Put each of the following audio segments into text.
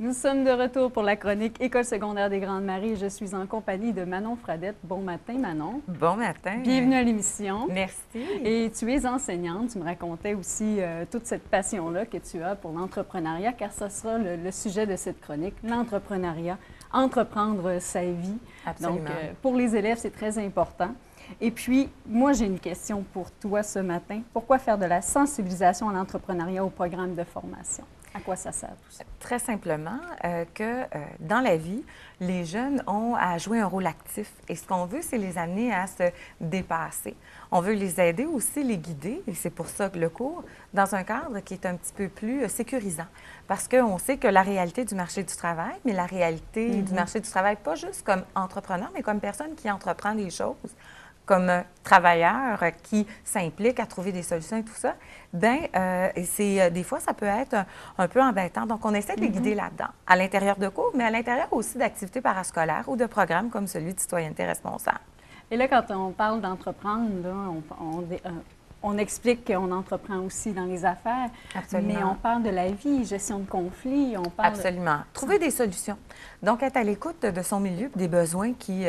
Nous sommes de retour pour la chronique École secondaire des Grandes Maries. Je suis en compagnie de Manon Fradette. Bon matin, Manon. Bon matin. Bienvenue à l'émission. Merci. Et tu es enseignante. Tu me racontais aussi toute cette passion-là que tu as pour l'entrepreneuriat, car ce sera le sujet de cette chronique, l'entrepreneuriat, entreprendre sa vie. Absolument. Donc, pour les élèves, c'est très important. Et puis, moi, j'ai une question pour toi ce matin. Pourquoi faire de la sensibilisation à l'entrepreneuriat au programme de formation? À quoi ça sert tout ça? Très simplement que dans la vie, les jeunes ont à jouer un rôle actif. Et ce qu'on veut, c'est les amener à se dépasser. On veut les aider aussi, les guider, et c'est pour ça que le cours, dans un cadre qui est un petit peu plus sécurisant. Parce qu'on sait que la réalité du marché du travail, mais la réalité du marché du travail, pas juste comme entrepreneur, mais comme personne qui entreprend des choses, comme travailleur qui s'implique à trouver des solutions et tout ça, bien, des fois, ça peut être un peu embêtant. Donc, on essaie de les guider là-dedans, à l'intérieur de cours, mais à l'intérieur aussi d'activités parascolaires ou de programmes comme celui de Citoyenneté responsable. Et là, quand on parle d'entreprendre, on explique qu'on entreprend aussi dans les affaires. Absolument. Mais on parle de la vie, gestion de conflits, on parle... Absolument. Trouver des solutions. Donc, être à l'écoute de son milieu, des besoins qui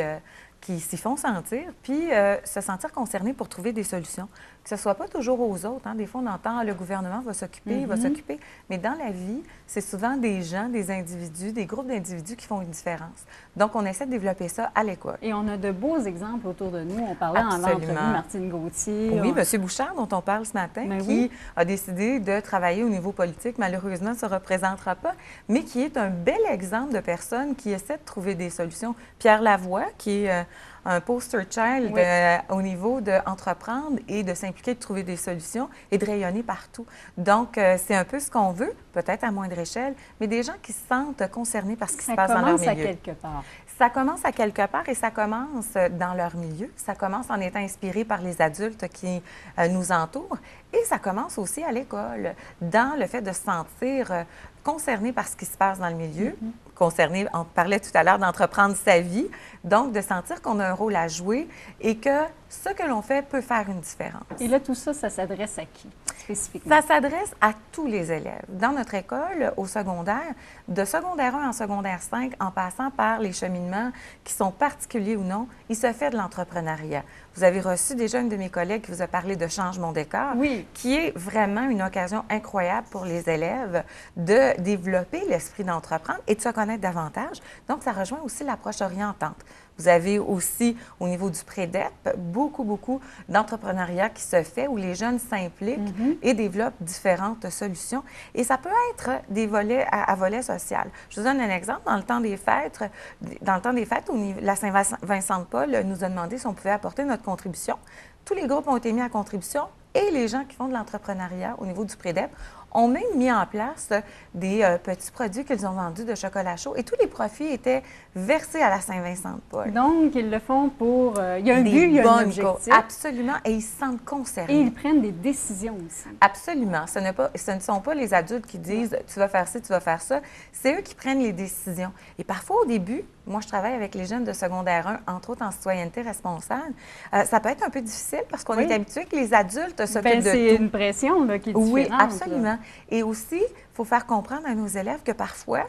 s'y font sentir, puis se sentir concerné pour trouver des solutions. Que ce ne soit pas toujours aux autres. Hein. Des fois, on entend le gouvernement va s'occuper, va s'occuper. Mais dans la vie, c'est souvent des gens, des individus, des groupes d'individus qui font une différence. Donc, on essaie de développer ça à l'école. Et on a de beaux exemples autour de nous. On parlait en entrevue Martine Gauthier. Oui, M. Bouchard, dont on parle ce matin, qui a décidé de travailler au niveau politique, malheureusement, ne se représentera pas, mais qui est un bel exemple de personne qui essaie de trouver des solutions. Pierre Lavoie, qui est un poster child au niveau d'entreprendre et de s'impliquer, de trouver des solutions et de rayonner partout. Donc, c'est un peu ce qu'on veut, peut-être à moindre échelle, mais des gens qui se sentent concernés par ce qui se passe dans leur milieu. Ça commence à quelque part. Ça commence à quelque part et ça commence dans leur milieu. Ça commence en étant inspiré par les adultes qui nous entourent et ça commence aussi à l'école, dans le fait de se sentir concerné par ce qui se passe dans le milieu, concerné, on parlait tout à l'heure d'entreprendre sa vie, donc de sentir qu'on a un rôle à jouer et que ce que l'on fait peut faire une différence. Et là, tout ça, ça s'adresse à qui, spécifiquement? Ça s'adresse à tous les élèves. Dans notre école, au secondaire, de secondaire 1 en secondaire 5, en passant par les cheminements qui sont particuliers ou non, il se fait de l'entrepreneuriat. Vous avez reçu déjà une de mes collègues qui vous a parlé de Change mon décor, qui est vraiment une occasion incroyable pour les élèves de développer l'esprit d'entreprendre et de se connaître davantage. Donc, ça rejoint aussi l'approche orientante. Vous avez aussi, au niveau du Prédep, beaucoup d'entrepreneuriat qui se fait où les jeunes s'impliquent et développent différentes solutions. Et ça peut être des volets à volet social. Je vous donne un exemple. Dans le temps des fêtes, la Saint-Vincent-de-Paul nous a demandé si on pouvait apporter notre contribution. Tous les groupes ont été mis à contribution et les gens qui font de l'entrepreneuriat au niveau du Prédep ont même mis en place des petits produits qu'ils ont vendus de chocolat chaud et tous les profits étaient versés à la Saint-Vincent-de-Paul. Donc, ils le font pour... il y a un but, il y a un objectif. Absolument, et ils se sentent concernés. Et ils prennent des décisions aussi. Absolument. Ce ne sont pas les adultes qui disent « tu vas faire ci, tu vas faire ça ». C'est eux qui prennent les décisions. Et parfois, au début, moi, je travaille avec les jeunes de secondaire 1, entre autres en citoyenneté responsable. Ça peut être un peu difficile parce qu'on est habitué que les adultes s'occupent de tout. C'est une pression là, qui est différente. Oui, absolument. Là. Et aussi, il faut faire comprendre à nos élèves que parfois,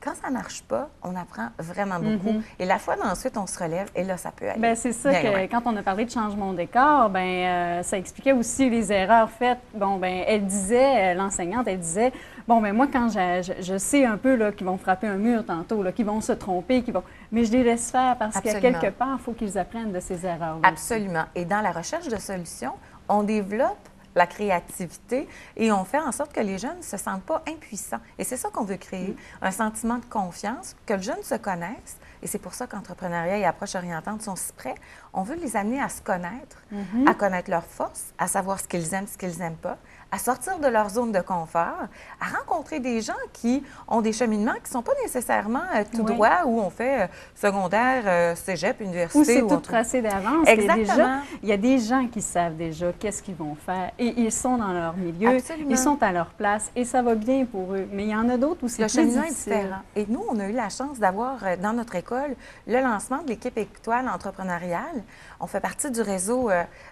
quand ça ne marche pas, on apprend vraiment beaucoup. Et la fois ensuite, on se relève et là, ça peut aller. Bien, c'est ça que quand on a parlé de changement de décor, bien, ça expliquait aussi les erreurs faites. Bon, bien, elle disait, l'enseignante, elle disait, bon, bien, moi, quand je sais un peu là, qu'ils vont frapper un mur tantôt, là, qu'ils vont se tromper, mais je les laisse faire parce qu'à quelque part, il faut qu'ils apprennent de ces erreurs. Absolument. Et dans la recherche de solutions, on développe la créativité et on fait en sorte que les jeunes ne se sentent pas impuissants. Et c'est ça qu'on veut créer, un sentiment de confiance, que le jeune se connaisse. Et c'est pour ça qu'entrepreneuriat et approche orientante sont si près. On veut les amener à se connaître, à connaître leurs forces, à savoir ce qu'ils aiment, ce qu'ils n'aiment pas, à sortir de leur zone de confort, à rencontrer des gens qui ont des cheminements qui ne sont pas nécessairement tout droit, où on fait secondaire, cégep, université. Où c'est tout tracé d'avance. Exactement. Il y a des gens qui savent déjà qu'est-ce qu'ils vont faire et ils sont dans leur milieu, Absolument. Ils sont à leur place et ça va bien pour eux. Mais il y en a d'autres où c'est plus difficile. Le cheminement est différent. Et nous, on a eu la chance d'avoir dans notre école école le lancement de l'équipe étoile entrepreneuriale. On fait partie du réseau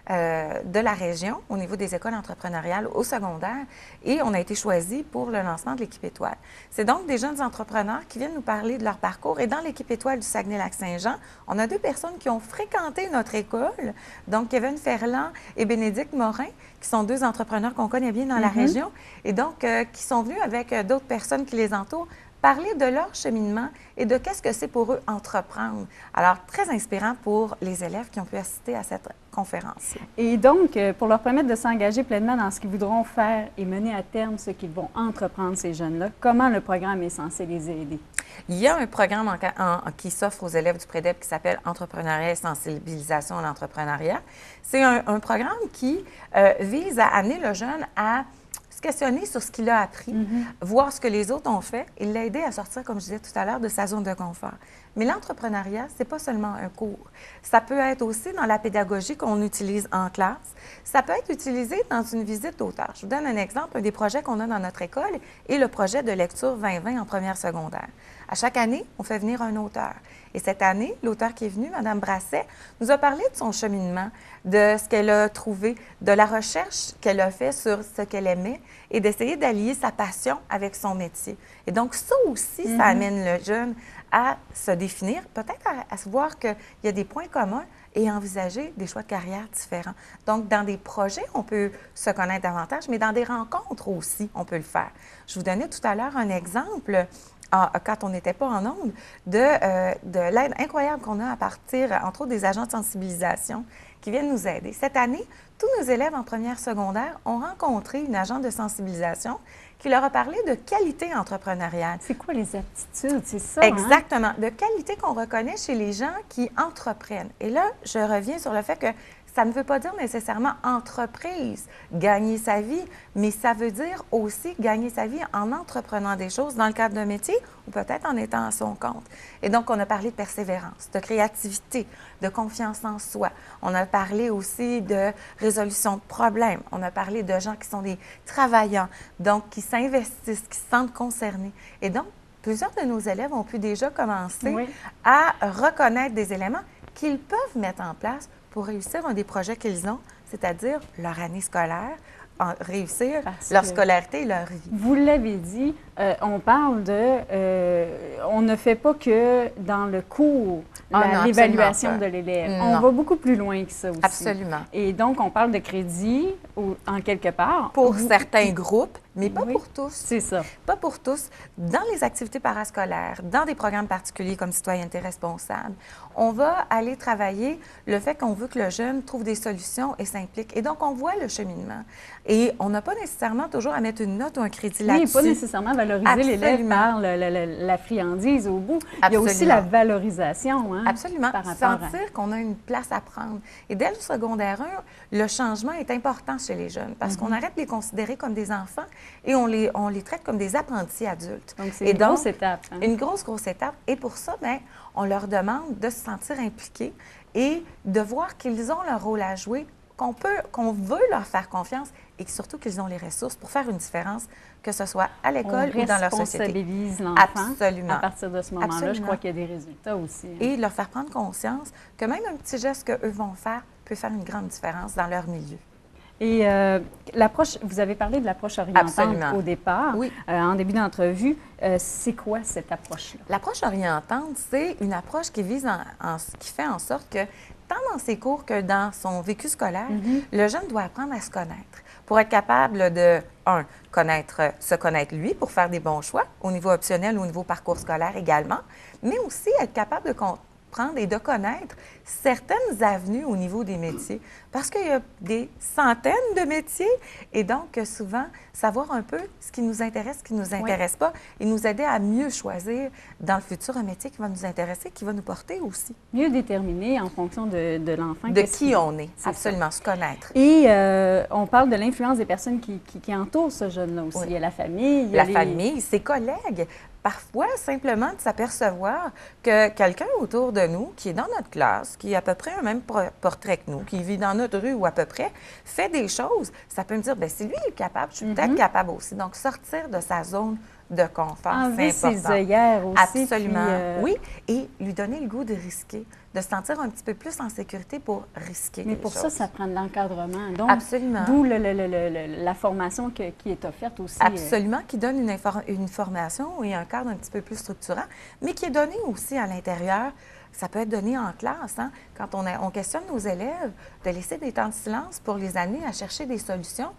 de la région au niveau des écoles entrepreneuriales au secondaire et on a été choisi pour le lancement de l'équipe étoile. C'est donc des jeunes entrepreneurs qui viennent nous parler de leur parcours et dans l'équipe étoile du Saguenay-Lac-Saint-Jean, on a 2 personnes qui ont fréquenté notre école, donc Kevin Ferland et Bénédicte Morin, qui sont 2 entrepreneurs qu'on connaît bien dans la région et donc qui sont venus avec d'autres personnes qui les entourent parler de leur cheminement et de qu'est-ce que c'est pour eux entreprendre. Alors, très inspirant pour les élèves qui ont pu assister à cette conférence. Et donc, pour leur permettre de s'engager pleinement dans ce qu'ils voudront faire et mener à terme ce qu'ils vont entreprendre, ces jeunes-là, comment le programme est censé les aider? Il y a un programme qui s'offre aux élèves du Prédep qui s'appelle Entrepreneuriat et sensibilisation à l'entrepreneuriat. C'est un programme qui vise à amener le jeune à se questionner sur ce qu'il a appris, voir ce que les autres ont fait et l'aider à sortir, comme je disais tout à l'heure, de sa zone de confort. Mais l'entrepreneuriat, c'est pas seulement un cours. Ça peut être aussi dans la pédagogie qu'on utilise en classe. Ça peut être utilisé dans une visite d'auteur. Je vous donne un exemple. Un des projets qu'on a dans notre école est le projet de lecture 2020 en première secondaire. À chaque année, on fait venir un auteur. Et cette année, l'auteur qui est venu, Mme Brasset, nous a parlé de son cheminement, de ce qu'elle a trouvé, de la recherche qu'elle a fait sur ce qu'elle aimait et d'essayer d'allier sa passion avec son métier. Et donc, ça aussi, ça amène le jeune à se définir, peut-être à se voir qu'il y a des points communs et envisager des choix de carrière différents. Donc, dans des projets, on peut se connaître davantage, mais dans des rencontres aussi, on peut le faire. Je vous donnais tout à l'heure un exemple quand on n'était pas en ondes, de l'aide incroyable qu'on a à partir, entre autres, des agents de sensibilisation qui viennent nous aider. Cette année, tous nos élèves en première secondaire ont rencontré une agente de sensibilisation qui leur a parlé de qualité entrepreneuriale. C'est quoi les aptitudes? C'est ça, Exactement. De qualité qu'on reconnaît chez les gens qui entreprennent. Et là, je reviens sur le fait que ça ne veut pas dire nécessairement entreprise, gagner sa vie, mais ça veut dire aussi gagner sa vie en entreprenant des choses dans le cadre d'un métier ou peut-être en étant à son compte. Et donc, on a parlé de persévérance, de créativité, de confiance en soi. On a parlé aussi de résolution de problèmes. On a parlé de gens qui sont des travaillants, donc qui s'investissent, qui se sentent concernés. Et donc, plusieurs de nos élèves ont pu déjà commencer à reconnaître des éléments qu'ils peuvent mettre en place pour réussir un des projets qu'ils ont, c'est-à-dire leur année scolaire, réussir leur scolarité et leur vie. Vous l'avez dit, on parle on ne fait pas que dans le cours l'évaluation de l'élève. On va beaucoup plus loin que ça aussi. Absolument. Et donc, on parle de crédit en quelque part. Pour certains groupes, mais pas pour tous. C'est ça. Pas pour tous. Dans les activités parascolaires, dans des programmes particuliers comme Citoyenneté responsable, on va aller travailler le fait qu'on veut que le jeune trouve des solutions et s'implique. Et donc, on voit le cheminement. Et on n'a pas nécessairement toujours à mettre une note ou un crédit là-dessus. Oui, pas nécessairement valoriser l'élève par la friandise au bout. Il y a aussi la valorisation. Absolument. Sentir qu'on a une place à prendre. Et dès le secondaire 1, le changement est important chez les jeunes parce qu'on arrête de les considérer comme des enfants et on les traite comme des apprentis adultes. Donc, c'est une grosse étape. Une grosse étape. Et pour ça, bien, on leur demande de se sentir impliqués et de voir qu'ils ont leur rôle à jouer, qu'on veut leur faire confiance et surtout qu'ils ont les ressources pour faire une différence, que ce soit à l'école ou dans leur société. On responsabilise l'enfant. Absolument. À partir de ce moment-là, je crois qu'il y a des résultats aussi. Et leur faire prendre conscience que même un petit geste qu'eux vont faire peut faire une grande différence dans leur milieu. Et l'approche, vous avez parlé de l'approche orientante au départ, en début d'entrevue. C'est quoi cette approche-là? L'approche orientante, c'est une approche qui vise qui fait en sorte que tant dans ses cours que dans son vécu scolaire, le jeune doit apprendre à se connaître pour être capable de, se connaître lui pour faire des bons choix au niveau optionnel ou au niveau parcours scolaire également, mais aussi être capable de comprendre et de connaître certaines avenues au niveau des métiers, parce qu'il y a des centaines de métiers et donc souvent savoir un peu ce qui nous intéresse, ce qui ne nous intéresse pas et nous aider à mieux choisir dans le futur un métier qui va nous intéresser, qui va nous porter aussi. Mieux déterminer en fonction de l'enfant. De qui on est, absolument, se connaître. Et on parle de l'influence des personnes qui entourent ce jeune-là aussi. Il y a la famille. Il y a famille, ses collègues. Parfois, simplement de s'apercevoir que quelqu'un autour de nous, qui est dans notre classe, qui a à peu près un même portrait que nous, qui vit dans notre rue ou à peu près, fait des choses, ça peut me dire, bien, si lui est capable, je suis peut-être capable aussi. Donc, sortir de sa zone de confort. Enlever C'est important. ses œillères aussi. Absolument, puis, oui. Et lui donner le goût de risquer, de se sentir un petit peu plus en sécurité pour risquer Mais des pour choses. ça prend de l'encadrement. Donc, Absolument. d'où la formation qui est offerte aussi. Absolument, qui donne une formation et un cadre un petit peu plus structurant, mais qui est donné aussi à l'intérieur. Ça peut être donné en classe, hein? Quand on questionne nos élèves, de laisser des temps de silence pour les amener à chercher des solutions.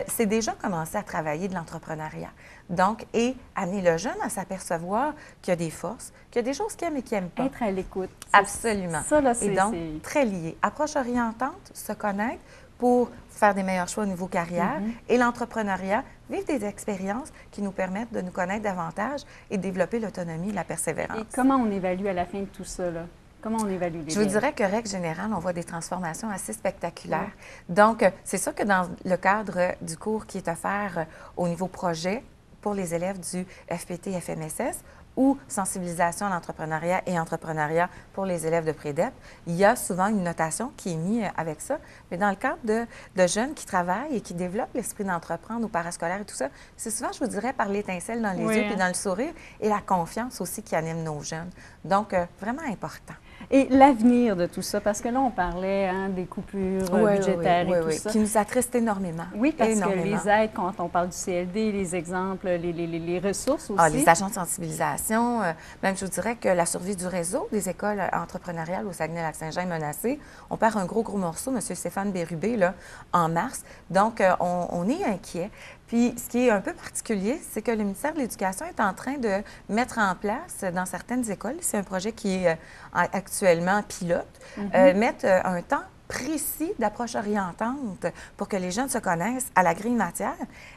C'est déjà commencer à travailler de l'entrepreneuriat. Donc, et amener le jeune à s'apercevoir qu'il y a des forces, qu'il y a des choses qu'il aime et qu'il n'aime pas. Être à l'écoute. Absolument. Ça, là, et donc, très lié. Approche orientante, se connaître pour faire des meilleurs choix au niveau carrière et l'entrepreneuriat, vivre des expériences qui nous permettent de nous connaître davantage et développer l'autonomie et la persévérance. Et comment on évalue à la fin de tout ça, là? Comment on évalue les Je vous dirais que, règle générale, on voit des transformations assez spectaculaires. Donc, c'est sûr que dans le cadre du cours qui est offert au niveau projet pour les élèves du FPT-FMSS, ou sensibilisation à l'entrepreneuriat et entrepreneuriat pour les élèves de prédep, il y a souvent une notation qui est mise avec ça. Mais dans le cadre de jeunes qui travaillent et qui développent l'esprit d'entreprendre au parascolaire et tout ça, c'est souvent, je vous dirais, par l'étincelle dans les yeux et dans le sourire et la confiance aussi qui anime nos jeunes. Donc, vraiment important. Et l'avenir de tout ça, parce que là, on parlait des coupures budgétaires et tout ça. Qui nous attristent énormément. Oui, parce énormément. que les aides, quand on parle du CLD, les exemples, les ressources aussi. Ah, les agents de sensibilisation, même je vous dirais que la survie du réseau des écoles entrepreneuriales au Saguenay-Lac-Saint-Jean est menacée. On perd un gros morceau, M. Stéphane Bérubé, là, en mars. Donc, on est inquiet. Puis, ce qui est un peu particulier, c'est que le ministère de l'Éducation est en train de mettre en place dans certaines écoles, c'est un projet qui est actuellement pilote, mettre un temps précis d'approche orientante pour que les jeunes se connaissent à la grille matière.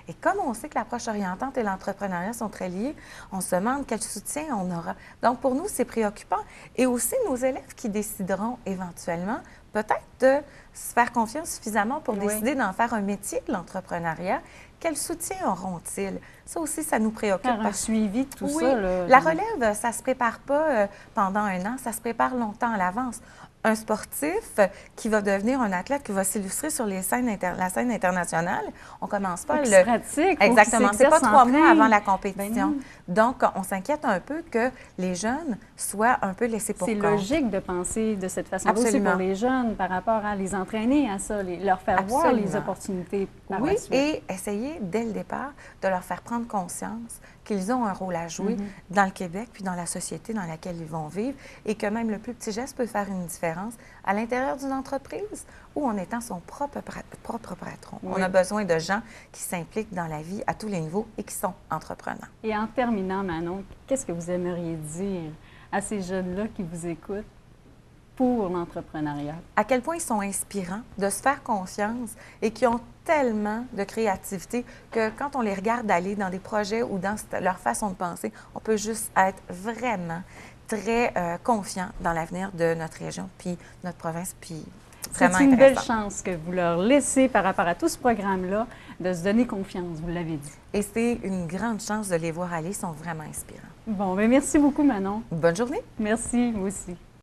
Et comme on sait que l'approche orientante et l'entrepreneuriat sont très liés, on se demande quel soutien on aura. Donc, pour nous, c'est préoccupant. Et aussi, nos élèves qui décideront éventuellement peut-être de se faire confiance suffisamment pour décider d'en faire un métier de l'entrepreneuriat. Quel soutien auront-ils? Ça aussi, ça nous préoccupe. Faire un suivi de tout ça. Là, la relève, ça ne se prépare pas pendant un an, ça se prépare longtemps à l'avance. Un sportif qui va devenir un athlète qui va s'illustrer sur la scène internationale, on commence pas le... pratique. Exactement. C'est pas 3 mois avant la compétition. Ben donc, on s'inquiète un peu que les jeunes soient un peu laissés pour compte. C'est logique de penser de cette façon aussi pour les jeunes par rapport à les entraîner à ça, leur faire voir les opportunités par la suite. Et essayer dès le départ de leur faire prendre conscience qu'ils ont un rôle à jouer dans le Québec puis dans la société dans laquelle ils vont vivre et que même le plus petit geste peut faire une différence à l'intérieur d'une entreprise ou en étant son propre patron. On a besoin de gens qui s'impliquent dans la vie à tous les niveaux et qui sont entreprenants. Et en terminant, Manon, qu'est-ce que vous aimeriez dire à ces jeunes-là qui vous écoutent pour l'entrepreneuriat? À quel point ils sont inspirants, de se faire confiance et qui ont tellement de créativité que quand on les regarde aller dans des projets ou dans leur façon de penser, on peut juste être vraiment très confiant dans l'avenir de notre région, puis notre province, puis vraiment c'est une belle chance que vous leur laissez par rapport à tout ce programme-là, de se donner confiance, vous l'avez dit. Et c'est une grande chance de les voir aller, ils sont vraiment inspirants. Bon, bien merci beaucoup, Manon. Bonne journée. Merci, vous aussi.